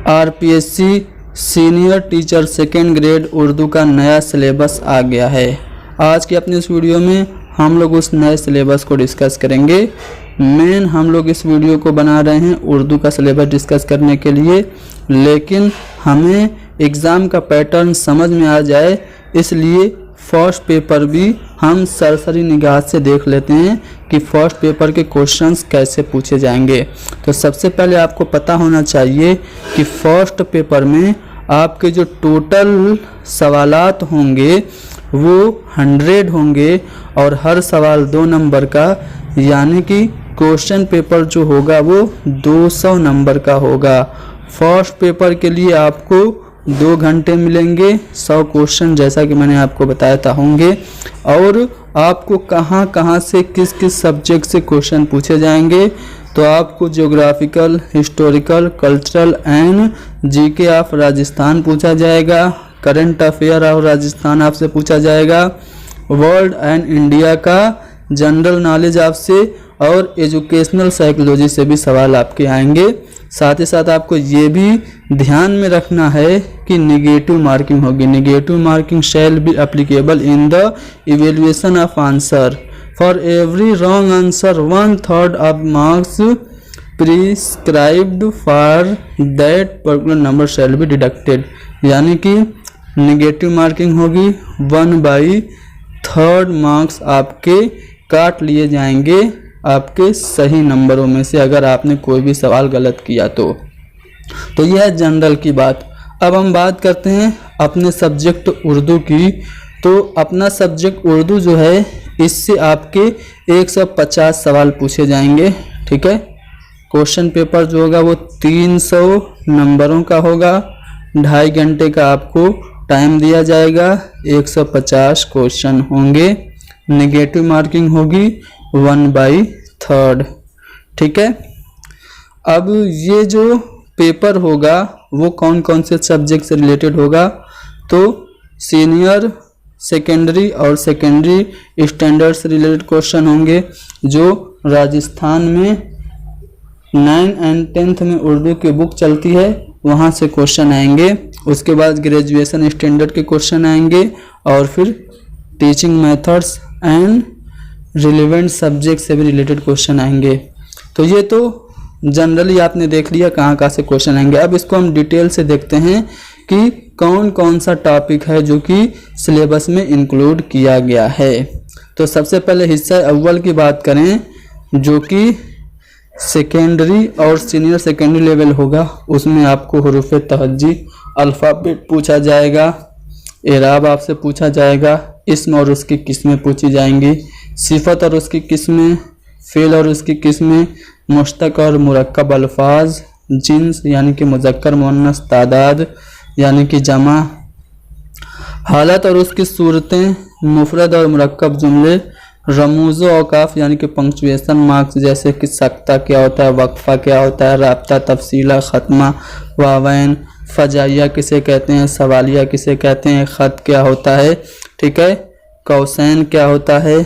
RPSC senior teacher second grade Urdu का नया syllabus आ गया है। आज की अपनी इस वीडियो में हम लोग उस नए सिलेबस को डिस्कस करेंगे। मेन हम लोग इस वीडियो को बना रहे हैं उर्दू का सिलेबस डिस्कस करने के लिए, लेकिन हमें एग्ज़ाम का पैटर्न समझ में आ जाए इसलिए फर्स्ट पेपर भी हम सरसरी निगाह से देख लेते हैं कि फर्स्ट पेपर के क्वेश्चंस कैसे पूछे जाएंगे। तो सबसे पहले आपको पता होना चाहिए कि फर्स्ट पेपर में आपके जो टोटल सवालात होंगे वो 100 होंगे और हर सवाल 2 नंबर का, यानी कि क्वेश्चन पेपर जो होगा वो 200 नंबर का होगा। फर्स्ट पेपर के लिए आपको 2 घंटे मिलेंगे। 100 क्वेश्चन जैसा कि मैंने आपको बताया था होंगे, और आपको कहाँ कहाँ से किस किस सब्जेक्ट से क्वेश्चन पूछे जाएंगे। तो आपको geographical, historical, cultural and GK of Rajasthan पूछा जाएगा, करंट अफेयर ऑफ राजस्थान आपसे पूछा जाएगा, वर्ल्ड एंड इंडिया का जनरल नॉलेज आपसे, और एजुकेशनल साइकोलॉजी से भी सवाल आपके आएंगे। साथ ही साथ आपको ये भी ध्यान में रखना है कि नेगेटिव मार्किंग होगी। Negative marking shall be applicable in the evaluation of answer. For every wrong answer 1/3 of marks prescribed for that particular number shall be deducted. यानी कि नेगेटिव मार्किंग होगी, 1/3 मार्क्स आपके काट लिए जाएंगे आपके सही नंबरों में से, अगर आपने कोई भी सवाल गलत किया तो यह है जनरल की बात। अब हम बात करते हैं अपने सब्जेक्ट उर्दू की। तो अपना सब्जेक्ट उर्दू जो है, इससे आपके 150 सवाल पूछे जाएंगे। ठीक है, क्वेश्चन पेपर जो होगा वो 300 नंबरों का होगा। 2.5 घंटे का आपको टाइम दिया जाएगा। 150 क्वेश्चन होंगे। नेगेटिव मार्किंग होगी 1/3। ठीक है, अब ये जो पेपर होगा वो कौन कौन से सब्जेक्ट से रिलेटेड होगा। तो सीनियर, सेकेंडरी और सेकेंडरी स्टैंडर्ड से रिलेटेड क्वेश्चन होंगे। जो राजस्थान में 9 एंड 10th में उर्दू की बुक चलती है वहाँ से क्वेश्चन आएंगे। उसके बाद ग्रेजुएशन स्टैंडर्ड के क्वेश्चन आएंगे, और फिर teaching methods and relevant subject से भी रिलेटेड क्वेश्चन आएंगे। तो ये तो जनरली आपने देख लिया कहाँ कहाँ से क्वेश्चन आएंगे। अब इसको हम डिटेल से देखते हैं कि कौन कौन सा टॉपिक है जो कि सिलेबस में इंक्लूड किया गया है। तो सबसे पहले हिस्सा अव्वल की बात करें, जो कि सेकेंडरी और सीनियर सेकेंडरी लेवल होगा। उसमें आपको हुरूफ तहज्जी, अल्फ़ाबेट पूछा जाएगा, एराब आपसे पूछा जाएगा, इस्म और उसकी किस्में पूछी जाएंगी, सिफत और उसकी किस्में, फ़ेल और उसकी किस्में, मुश्तक और मुरक्कब अल्फाज, जिन्स यानी कि मुज़क्कर मुअन्नस, तादाद यानी कि जमा, हालत और उसकी सूरतें, मुफरद और मुरक्कब जुमले, रमूज़ औकाफ यानी कि पंक्चुएशन मार्क्स, जैसे कि सख्ता क्या होता है, वक्फ़ा क्या होता है, राब्ता, तफसीला, ख़त्मा, वावैन, फ़जाइया किसे कहते हैं, सवालिया किसे कहते हैं, ख़त क्या होता है, ठीक है, कौसैन क्या होता है,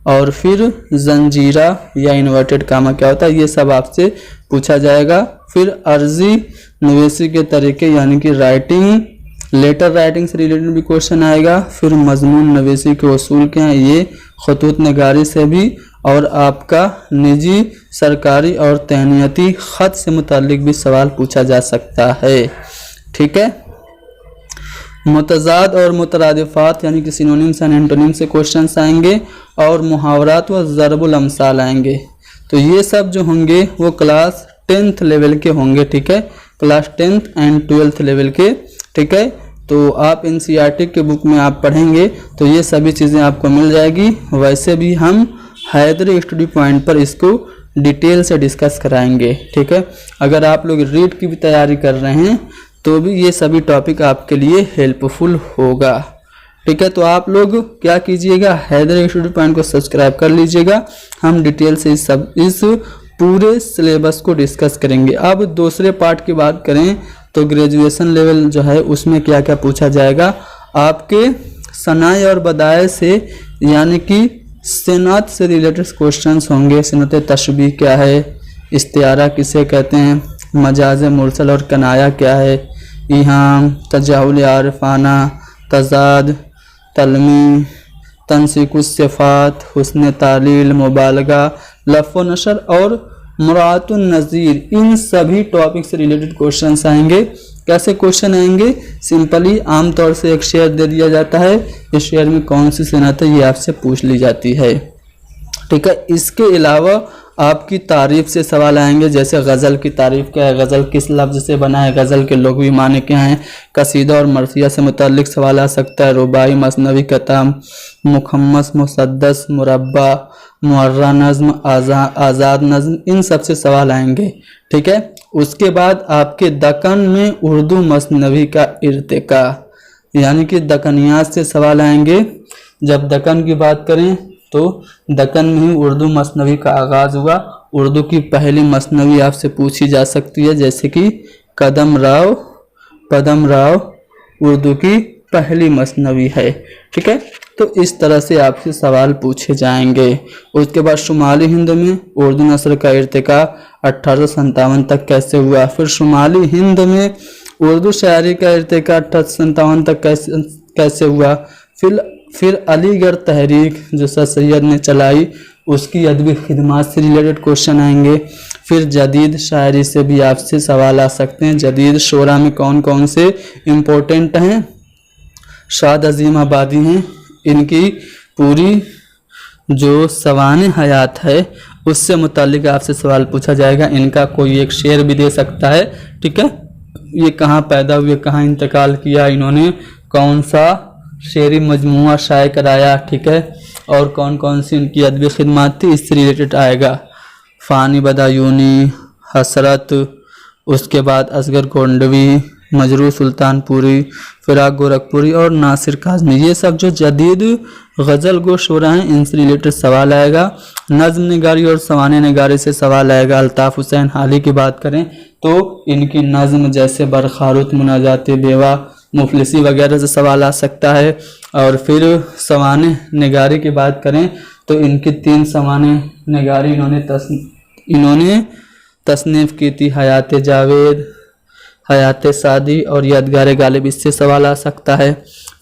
और फिर जंजीरा या इन्वर्टेड कामा क्या होता है, ये सब आपसे पूछा जाएगा। फिर अर्जी नवेसी के तरीके यानी कि राइटिंग, लेटर राइटिंग से रिलेटेड भी क्वेश्चन आएगा। फिर मजमून नवेसी के उसूल क्या हैं, ये खतूत नगारी से भी, और आपका निजी, सरकारी और तहनीती ख़त से मुताल्लिक भी सवाल पूछा जा सकता है। ठीक है, मुतज़ाद और मुतरादिफ़ात यानी कि सिनोनिम्स एंड एंटोनिम्स से क्वेश्चंस आएंगे, और मुहावरात व ज़रबुल अमसाल आएंगे। तो ये सब जो होंगे वो क्लास 10th लेवल के होंगे। ठीक है, class 10th and 12th level के। ठीक है, तो आप NCERT के बुक में आप पढ़ेंगे तो ये सभी चीज़ें आपको मिल जाएगी। वैसे भी हम हैदरी स्टडी पॉइंट पर इसको डिटेल से डिस्कस कराएंगे। ठीक है, अगर आप लोग रीड की भी तैयारी कर रहे हैं तो भी ये सभी टॉपिक आपके लिए हेल्पफुल होगा। ठीक है, तो आप लोग क्या कीजिएगा, हैदर स्टडी पॉइंट को सब्सक्राइब कर लीजिएगा। हम डिटेल से इस पूरे सिलेबस को डिस्कस करेंगे। अब दूसरे पार्ट की बात करें तो ग्रेजुएशन लेवल जो है उसमें क्या क्या पूछा जाएगा। आपके सनाए और बदाए से यानी कि सनअत से रिलेटेड क्वेश्चंस होंगे। सनअत तशबीह क्या है, इस्तिआरा किसे कहते हैं, मजाज मुरसल और कनाया क्या है, इहाम, तजाहुल आरफाना, तजाद, तलमी, तनसीकुस सिफात, हुस्न तालील, मुबालगा, लफ़ व नशर और मुरातुन नज़ीर, इन सभी टॉपिक से रिलेटेड क्वेश्चंस आएंगे। कैसे क्वेश्चन आएंगे? सिंपली आमतौर से एक शेयर दे दिया जाता है, इस शेयर में कौन सी सनत है ये आपसे पूछ ली जाती है, ठीक है। इसके अलावा आपकी तारीफ से सवाल आएंगे, जैसे गज़ल की तारीफ क्या है, गज़ल किस लफ्ज़ से बना है, गज़ल के लुग़वी माने क्या हैं, कसीदा और मरसिया से मुतल्लिक सवाल आ सकता है, रुबाई, मसनवी, कताम, मुखम्मस, मुसद्दस, मुरब्बा, मुअर्रा नज़्म, आज़ाद नज़्म, इन सब से सवाल आएंगे, ठीक है। उसके बाद आपके दक्कन में उर्दू मसनवी का इर्तिका, यानी कि दक्कनियात से सवाल आएंगे। जब दक्कन की बात करें तो दक्कन में ही उर्दू मसनवी का आगाज़ हुआ। उर्दू की पहली मसनवी आपसे पूछी जा सकती है, जैसे कि कदम राव उर्दू की पहली मसनवी है, ठीक है। तो इस तरह से आपसे सवाल पूछे जाएंगे। उसके बाद शुमाली हिंद में उर्दू नस्र का इर्तिका 1857 तक कैसे हुआ, फिर शुमाली हिंद में उर्दू शायरी का इर्तिका 1857 तक कैसे हुआ, फिर अलीगढ़ तहरीक जो सर सैयद ने चलाई उसकी अदबी खिदमात से रिलेटेड क्वेश्चन आएंगे। फिर जदीद शायरी से भी आपसे सवाल आ सकते हैं। जदीद शोरा में कौन कौन से इम्पोर्टेंट हैं? शाद अजीम आबादी हैं, इनकी पूरी जो सवाने हयात है उससे मुतालिक आपसे सवाल पूछा जाएगा। इनका कोई एक शेर भी दे सकता है, ठीक है। ये कहाँ पैदा हुए, कहाँ इंतकाल किया, इन्होंने कौन सा शेरी मजमुआ शाये कराया, ठीक है, और कौन कौन सी इनकी अदबी खिदमात थी, इससे रिलेटेड आएगा। फ़ानी बदायूनी, हसरत, उसके बाद असगर गोंडवी, मजरू सुल्तानपुरी, फिराक गोरखपुरी और नासिर काज़मी, ये सब जो जदीद गज़ल गो शोरा हैं इनसे रिलेटेड सवाल आएगा। नज़्म निगारी और सवाने निगारी से सवाल आएगा। अल्ताफ़ हुसैन हाली की बात करें तो इनकी नज़्म जैसे बरखारुत, मुनाजात बेवा, मुफलिसी वगैरह से सवाल आ सकता है। और फिर सवाने निगारी की बात करें तो इनकी 3 सवाने निगारी इन्होंने तसनीफ़ की थी, हयात जावेद, हयात सादी और यादगार गालिब, इससे सवाल आ सकता है।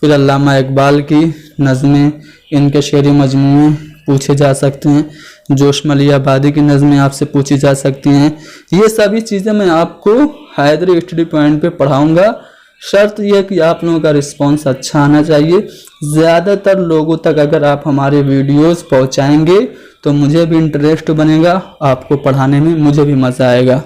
फिर अल्लामा इकबाल की नज़में, इनके शेरी मजमूए पूछे जा सकते हैं। जोशमली आबादी की नज़में आपसे पूछी जा सकती हैं। ये सभी चीज़ें मैं आपको हैदरी स्टडी पॉइंट पे पढ़ाऊँगा। शर्त यह कि आप लोगों का रिस्पॉन्स अच्छा आना चाहिए। ज़्यादातर लोगों तक अगर आप हमारे वीडियोस पहुंचाएंगे तो मुझे भी इंटरेस्ट बनेगा, आपको पढ़ाने में मुझे भी मज़ा आएगा।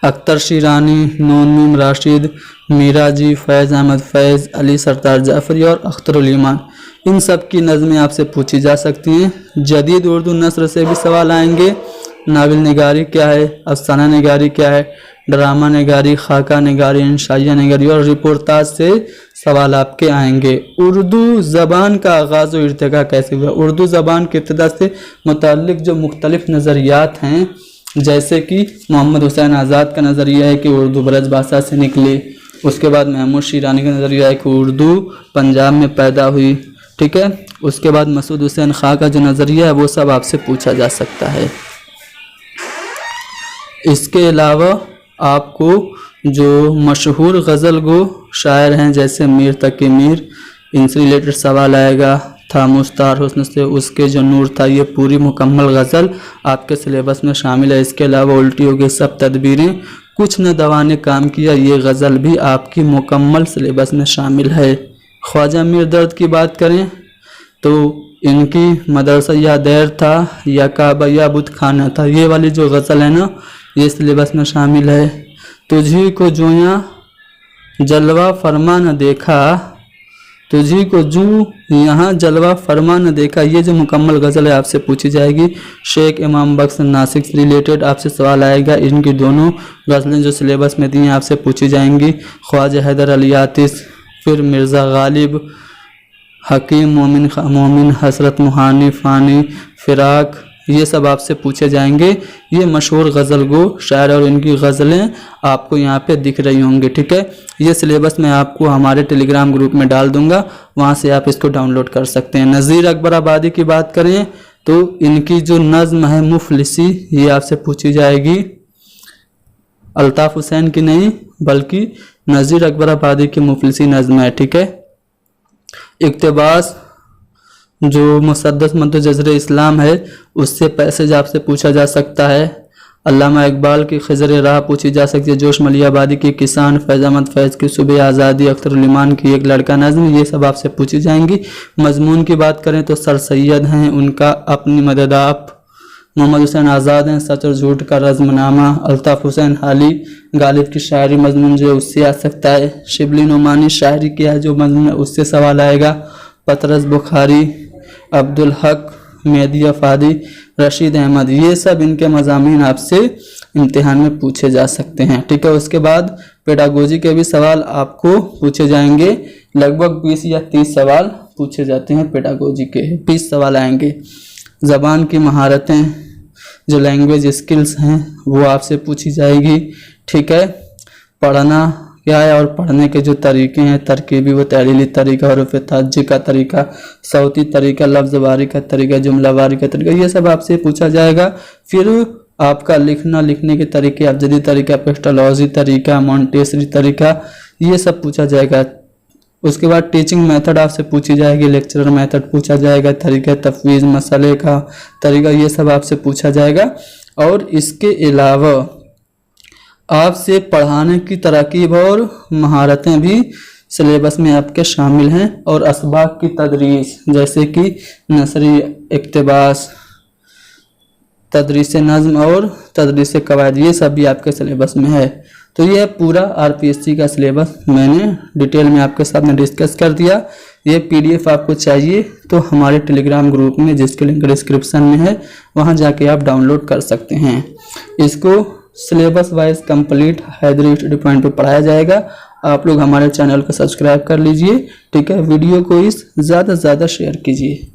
अख्तर शिरानी, नून मीम राशिद, मीरा जी, फैज़ अहमद फैज़, अली सरतार जाफरी और अख्तरुल ईमान, इन सब की नज़में आपसे पूछी जा सकती हैं। जदीद उर्दू नस्र से भी सवाल आएंगे। नावल निगारी क्या है, अफसाना निगारी क्या है, ड्रामा निगारी, खाका निगारी, इंशाइया निगारी और रिपोर्टाज से सवाल आपके आएंगे। उर्दू ज़बान का आगाज़ और इर्तिका कैसे हुआ, उर्दू ज़बान की इब्तिदा से मुताल्लिक जो मुख्तलिफ नज़रियात हैं, जैसे कि मोहम्मद हुसैन आज़ाद का नज़रिया है कि उर्दू ब्रज भाषा से निकली। उसके बाद महमूद शिरानी का नज़रिया है कि उर्दू पंजाब में पैदा हुई, ठीक है। उसके बाद मसूद हुसैन खां का जो नज़रिया है वो सब आपसे पूछा जा सकता है। इसके अलावा आपको जो मशहूर गज़ल गो शायर हैं जैसे मीर तकी मीर, इनसे रिलेटेड सवाल आएगा। था मुस्तार हुस्न से उसके जो नूर था, ये पूरी मुकम्मल गज़ल आपके सिलेबस में शामिल है। इसके अलावा उल्टी हो गई सब तदबीरें, कुछ न दवा ने काम किया, ये गज़ल भी आपकी मुकम्मल सिलेबस में शामिल है। ख्वाजा मीर दर्द की बात करें तो इनकी मदरसा या दैर था या काबा या बुत खाना था, ये वाली जो गज़ल है ना ये सिलेबस में शामिल है। तुझी को जोया जलवा फरमा न देखा, तुझी को जू यहाँ जलवा फरमा न देखा, ये जो मुकम्मल गज़ल है आपसे पूछी जाएगी। शेख इमाम बख्श नासिक से रिलेटेड आपसे सवाल आएगा। इनकी दोनों गज़लें जो सिलेबस में दी हैं आपसे पूछी जाएंगी। ख्वाजा हैदर अली आतिश, फिर मिर्ज़ा गालिब, हकीम मोमिन, हसरत मुहानी, फ़ानी, फ़िराक, ये सब आपसे पूछे जाएंगे। ये मशहूर गज़ल गो शायर और इनकी गज़लें आपको यहाँ पे दिख रही होंगी, ठीक है। ये सिलेबस मैं आपको हमारे टेलीग्राम ग्रुप में डाल दूंगा, वहाँ से आप इसको डाउनलोड कर सकते हैं। नज़ीर अकबर आबादी की बात करें तो इनकी जो नज़्म है मुफलिसी, ये आपसे पूछी जाएगी। अल्ताफ हुसैन की नहीं बल्कि नज़ीर अकबर आबादी की मुफलिसी नज़्म है। ठीक है। इक्तबास जो मुसद्दस मद जज़र इस्लाम है उससे पैसेज आपसे पूछा जा सकता है। अल्लामा इकबाल की खिज़र राह पूछी जा सकती है। जोश मलियाबादी की किसान, फैज़ अहमद फैज़ की सुबह आज़ादी, अख्तर उल ईमान की एक लड़का नज़्म, ये सब आपसे पूछी जाएंगी। मजमून की बात करें तो सर सैयद हैं, उनका अपनी मदद आप, मोहम्मद हुसैन आज़ाद हैं, सच और झूठ का रज़्मनामा, अल्ताफ़ हुसैन हाली गालिब की शायरी मजमून जो है उससे आ सकता है। शिबली नुमानी शायरी किया है जो मजमून है उससे सवाल आएगा। पतरस बुखारी, अब्दुल हक, मेहदी अफादी, रशीद अहमद, ये सब इनके मज़ामीन आपसे इम्तिहान में पूछे जा सकते हैं। ठीक है। उसके बाद पेडागोजी के भी सवाल आपको पूछे जाएंगे। लगभग 20 या 30 सवाल पूछे जाते हैं पेडागोजी के, 20 सवाल आएंगे। ज़बान की महारतें जो लैंग्वेज स्किल्स हैं वो आपसे पूछी जाएगी। ठीक है। पढ़ना क्या है और पढ़ने के जो तरीके हैं, तरकीबी व तहरीली तरीका, हरूफ तहज्जी का तरीका, सौती तरीका, लफ्ज़वारी का तरीका, जुमलावारी का तरीका, ये सब आपसे पूछा जाएगा। फिर आपका लिखने के तरीके, अब्जदी तरीका, पेस्टोलॉजी तरीका, मॉन्टेसरी तरीका, ये सब पूछा जाएगा। उसके बाद टीचिंग मेथड आपसे पूछी जाएगी, लेक्चरर मेथड पूछा जाएगा, तरीका तफवीज़, मसले का तरीका, ये सब आपसे पूछा जाएगा। और इसके अलावा आपसे पढ़ाने की तरकीब और महारतें भी सिलेबस में आपके शामिल हैं। और असबाक की तदरीस जैसे कि नसरी, इक्तबास, तदरीस नज़्म और तदरीस कवायद, ये सब भी आपके सिलेबस में है। तो यह पूरा आरपीएससी का सिलेबस मैंने डिटेल में आपके साथ में डिस्कस कर दिया। ये पीडीएफ आपको चाहिए तो हमारे टेलीग्राम ग्रुप में, जिसके लिंक डिस्क्रिप्शन में है, वहाँ जाके आप डाउनलोड कर सकते हैं। इसको syllabus wise complete Haidari study point पे पढ़ाया जाएगा। आप लोग हमारे चैनल को सब्सक्राइब कर लीजिए। ठीक है। वीडियो को ज़्यादा से ज़्यादा शेयर कीजिए।